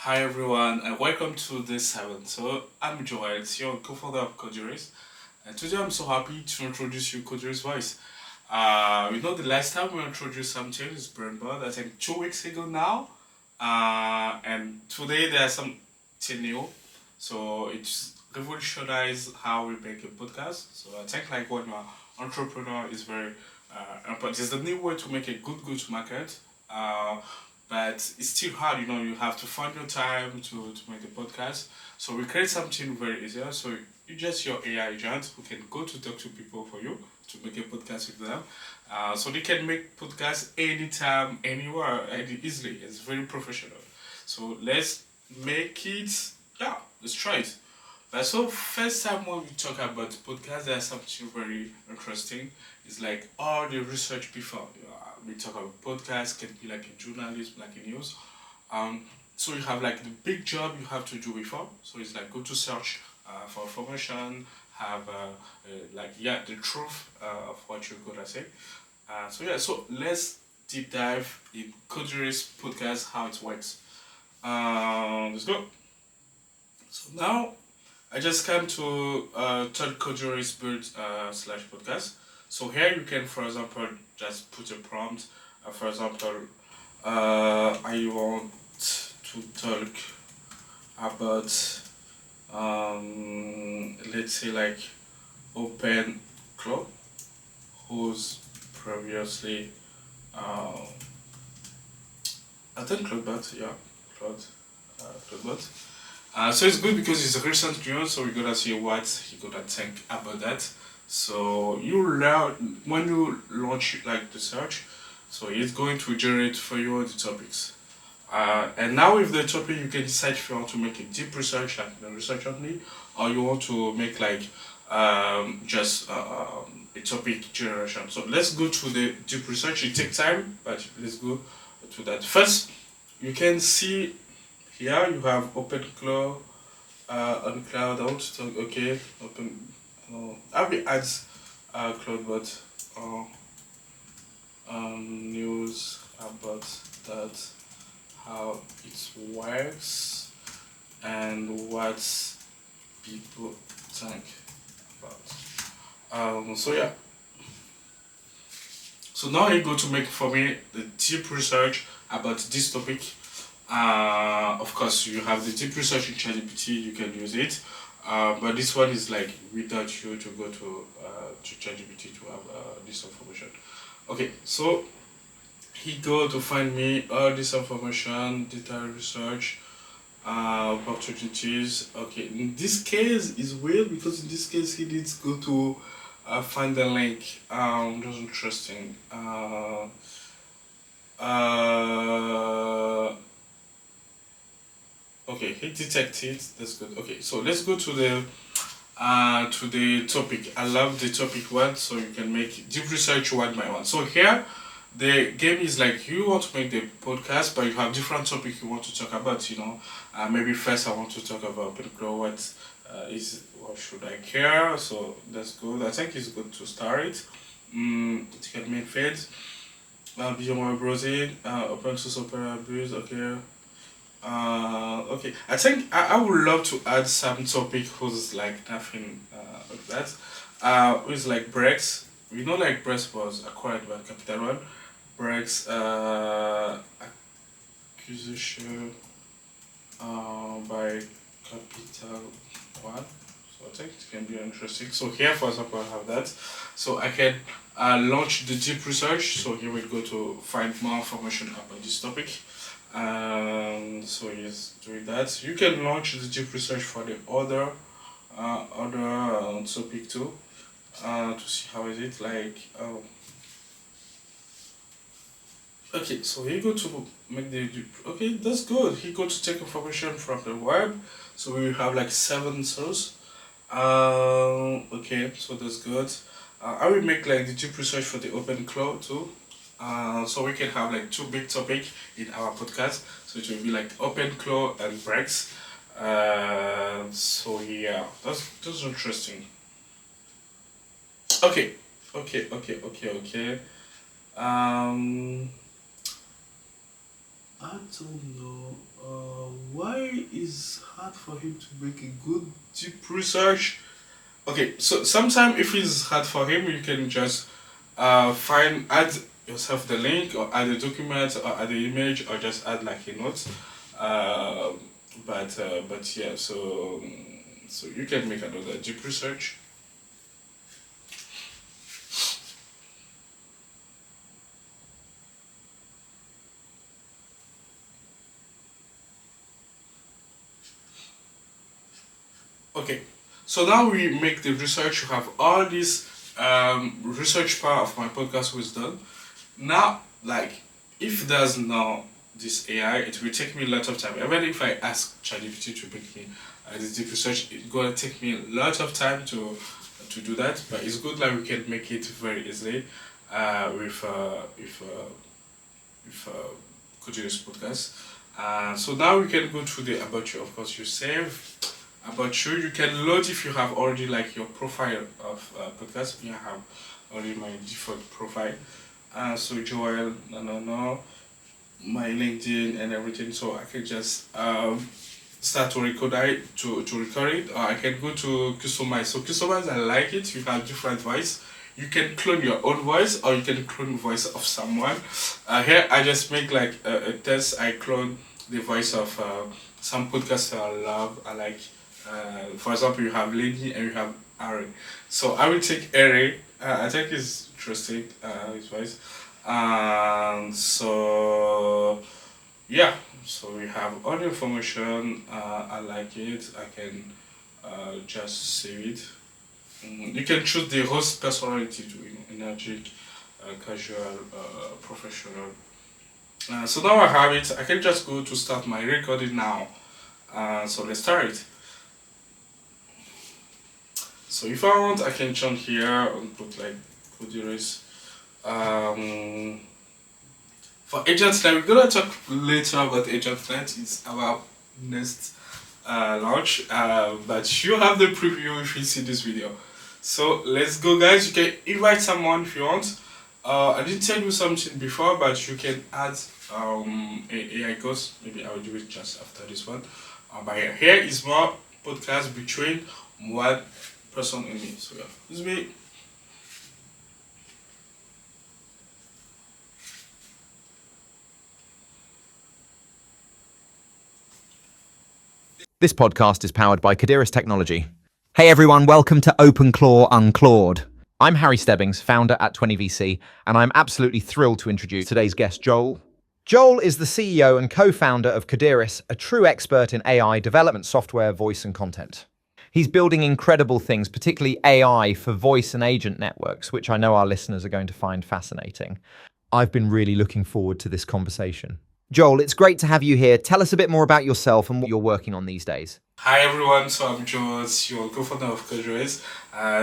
Hi everyone, and welcome to this seven. So I'm Joel, CEO and co-founder of Codiris, and today I'm so happy to introduce you Codiris Voice. The last time we introduced something is Brainbird, I think 2 weeks ago now, and today there's something new. So it's revolutionized how we make a podcast. So I think like when you're entrepreneur is very important. It's the new way to make a good go-to-market. But it's still hard, you have to find your time to make a podcast. So we create something very easier. So you just your AI agent who can go to talk to people for you to make a podcast with them. So they can make podcasts anytime, anywhere, and easily. It's very professional. So let's make it, yeah, let's try it. But so first time when we talk about podcast, there's something very interesting. It's like all the research before. We talk about podcast, can be like a journalist, like a news. Um, so you have like the big job you have to do before. So it's like go to search for information, have the truth of what you're gonna say. So let's deep dive in Codiris podcast how it works. Let's go. So now I just came to third Codiris build slash podcast. So here you can, for example, just put a prompt. For example, I want to talk about, let's say like open club, who's previously, I think Claudebot, yeah, Claudebot. So it's good because it's a recent news, so we're gonna see what he gonna think about that. So you learn when you launch like the search, so it's going to generate for you the topics. And now with the topic, you can decide if you want to make a deep research, like the research only, or you want to make like just a topic generation. So let's go to the deep research. It takes time, but let's go to that. First, you can see here you have open cloud on cloud. I want to talk. Okay, open. I will add CloudBot news about that, how it works, and what people think about. So yeah. So now you go to make for me the deep research about this topic. Of course, you have the deep research in ChatGPT. You can use it. But this one is like without you to go to ChatGPT to have this information. Okay, so he go to find me all this information, data research, opportunities. Okay, in this case is weird because in this case he needs to go to find the link. That's interesting. Uh, okay, he detected. That's good. Okay, so let's go to the topic. I love the topic one, so you can make deep research one by one. So here, the game is like you want to make the podcast, but you have different topics you want to talk about. Maybe first I want to talk about particular what should I care? So that's good. I think it's good to start it. It can main field. Beyond my browsing, open source opera abuse. Okay. Okay, I think I would love to add some topic who's like nothing like that. Who's like Brex. We know like Brex was acquired by Capital One. Brex acquisition by Capital One. So I think it can be interesting. So here, for example, I have that. So I can launch the deep research. So here we go to find more information about this topic. So he's doing that. You can launch the deep research for the other topic too. To see how is it like. Okay, so he go to make the okay. That's good. He go to take information from the web. So we have like 7 sources. Okay, so that's good. I will make like the deep research for the open cloud too. So we can have like two big topic in our podcast. So it will be like open cloud and breaks. So yeah, that's interesting. Okay, okay. Um, I don't know. Why it's hard for him to make a good deep research. Okay, so sometime if it's hard for him, you can just add yourself the link or add a document or add the image or just add like a note. Uh, but yeah, so you can make another deep research. Okay, so now we make the research. You have all this research part of my podcast was done. Now, like, if there's no this AI, it will take me a lot of time. Even if I ask ChatGPT to make me this deep research, it's gonna take me a lot of time to do that. But it's good like we can make it very easily with Codiris Podcast. So now we can go to the about you. Of course, you save about you. You can load if you have already like your profile of podcast. Me, I have already my default profile. So Joel, no, my LinkedIn and everything. So I can just start to to record it, or I can go to customize. So customize, I like it. You have different voice. You can clone your own voice, or you can clone voice of someone. Here I just make like a test. I clone the voice of some podcaster I love. I like. For example, you have Lady and you have Ari. So I will take Ari. I think it's interesting. His voice. And so yeah. So we have all the information. I like it. I can just save it. You can choose the host personality too. Energetic, casual, professional. So now I have it. I can just go to start my recording now. So let's start it. So if I want, I can jump here and put like Codiris. For AgentNet, we're gonna talk later about AgentNet. It's our next launch, but you have the preview if you see this video. So let's go, guys. You can invite someone if you want. I didn't tell you something before, but you can add AI course. Maybe I will do it just after this one. But here is more podcast between one person and me. So yeah, this is me. This podcast is powered by Codiris Technology. Hey everyone, welcome to OpenClaw Unclawed. I'm Harry Stebbings, founder at 20VC, and I'm absolutely thrilled to introduce today's guest, Joel. Joel is the CEO and co-founder of Codiris, a true expert in AI development software, voice, and content. He's building incredible things, particularly AI for voice and agent networks, which I know our listeners are going to find fascinating. I've been really looking forward to this conversation. Joel, it's great to have you here. Tell us a bit more about yourself and what you're working on these days. Hi everyone, so I'm Joel, your co-founder of Codiris.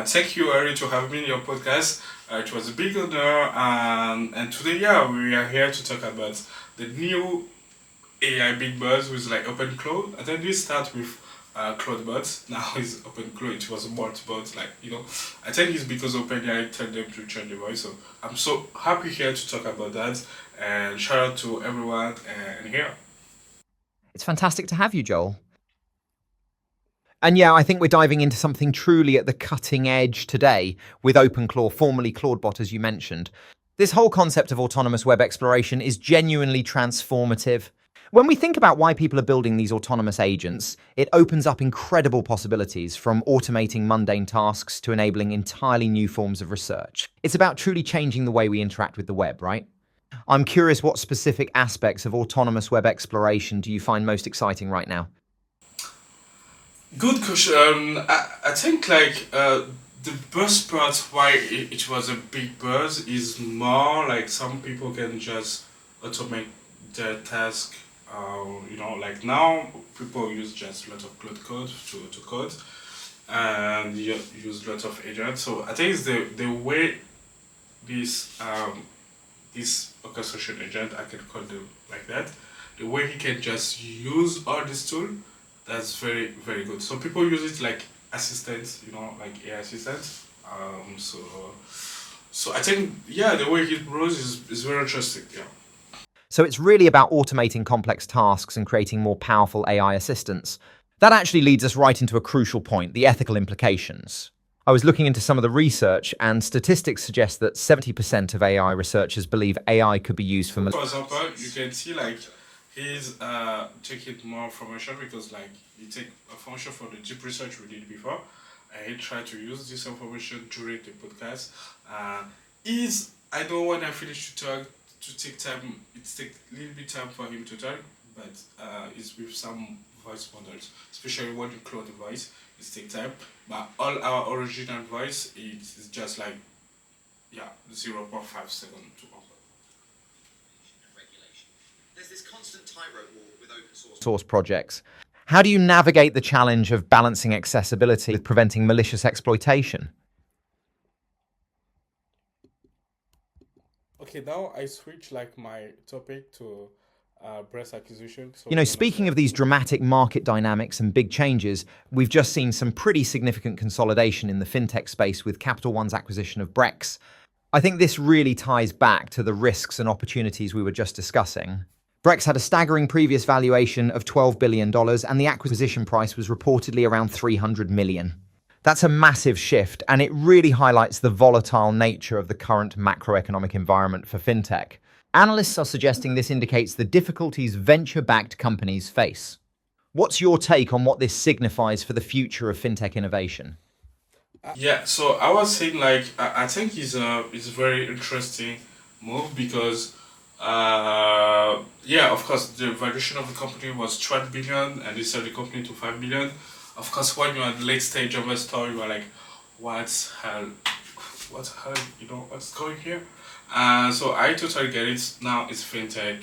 Thank you, Ari, to have me in your podcast. It was a big honor, and today, yeah, we are here to talk about the new AI big buzz with like OpenClaw. I think we start with CloudBot. Now it's OpenClaw. It was a multi-bot, like I think it's because OpenAI told them to change the voice. So I'm so happy here to talk about that. And shout out to everyone and here. It's fantastic to have you, Joel. And yeah, I think we're diving into something truly at the cutting edge today with OpenClaw, formerly CloudBot, as you mentioned. This whole concept of autonomous web exploration is genuinely transformative. When we think about why people are building these autonomous agents, it opens up incredible possibilities, from automating mundane tasks to enabling entirely new forms of research. It's about truly changing the way we interact with the web, right? I'm curious, what specific aspects of autonomous web exploration do you find most exciting right now? Good question. I think like the best part why it was a big buzz is more like some people can just automate their task. Like now people use just a lot of code to code, and you use lots of agents. So I think it's the way this orchestration agent, I can call them like that, the way he can just use all this tool, that's very, very good. So people use it like assistants, like AI assistants. So I think, yeah, the way he grows is very interesting, yeah. So it's really about automating complex tasks and creating more powerful AI assistants. That actually leads us right into a crucial point, the ethical implications. I was looking into some of the research, and statistics suggest that 70% of AI researchers believe AI could be used for For example, you can see like he's taking more information because like he take information from the deep research we did before, and he tried to use this information during the podcast. Is I know when I finish to talk to take time, it take a little bit time for him to talk, but it's with some voice models, especially when you clone the voice, it take time. But all our original voice, it's just like yeah 0.5 seconds to upload. There's this constant tightrope walk with open source projects. How do you navigate the challenge of balancing accessibility with preventing malicious exploitation? Okay, now I switch like my topic to breast acquisition. So Speaking of these dramatic market dynamics and big changes, we've just seen some pretty significant consolidation in the fintech space with Capital One's acquisition of Brex. I think this really ties back to the risks and opportunities we were just discussing. Brex had a staggering previous valuation of $12 billion, and the acquisition price was reportedly around $300 million. That's a massive shift, and it really highlights the volatile nature of the current macroeconomic environment for fintech. Analysts are suggesting this indicates the difficulties venture-backed companies face. What's your take on what this signifies for the future of fintech innovation? yeah, so I was saying like I think it's a very interesting move because yeah, of course the valuation of the company was 12 billion and they sold the company to 5 billion. Of course, when you're at the late stage of a story, you're like, what's hell, what's going here? So I totally get it. Now it's fintech.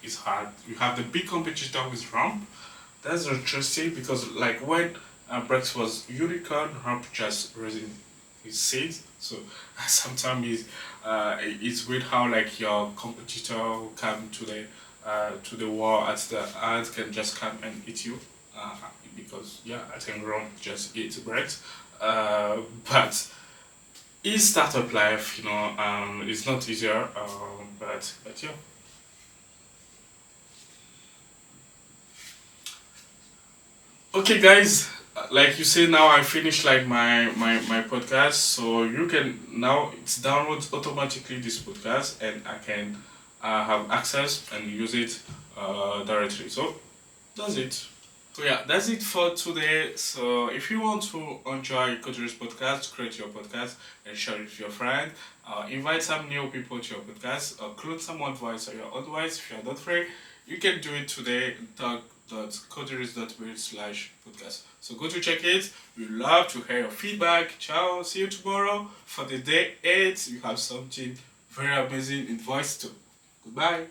It's hard. You have the big competitor with Ramp. That's interesting because like when Brex was unicorn, Ramp just raising his seeds. So sometimes it's weird how like your competitor who come to the war at the end can just come and eat you. Because yeah, I think Rome just eats bread. But in startup life, it's not easier. But yeah. Okay, guys. Like you say, now I finished like my podcast, so you can now it's downloads automatically this podcast, and I can have access and use it directly. So that's it. So yeah, that's it for today. So if you want to enjoy Codiris Podcast, create your podcast and share it with your friend. Invite some new people to your podcast. Clone someone voice or your own voice. If you are not free, you can do it today. Talk.codiris.with/podcast. So go to check it. We love to hear your feedback. Ciao. See you tomorrow for the day 8. You have something very amazing in voice too. Goodbye.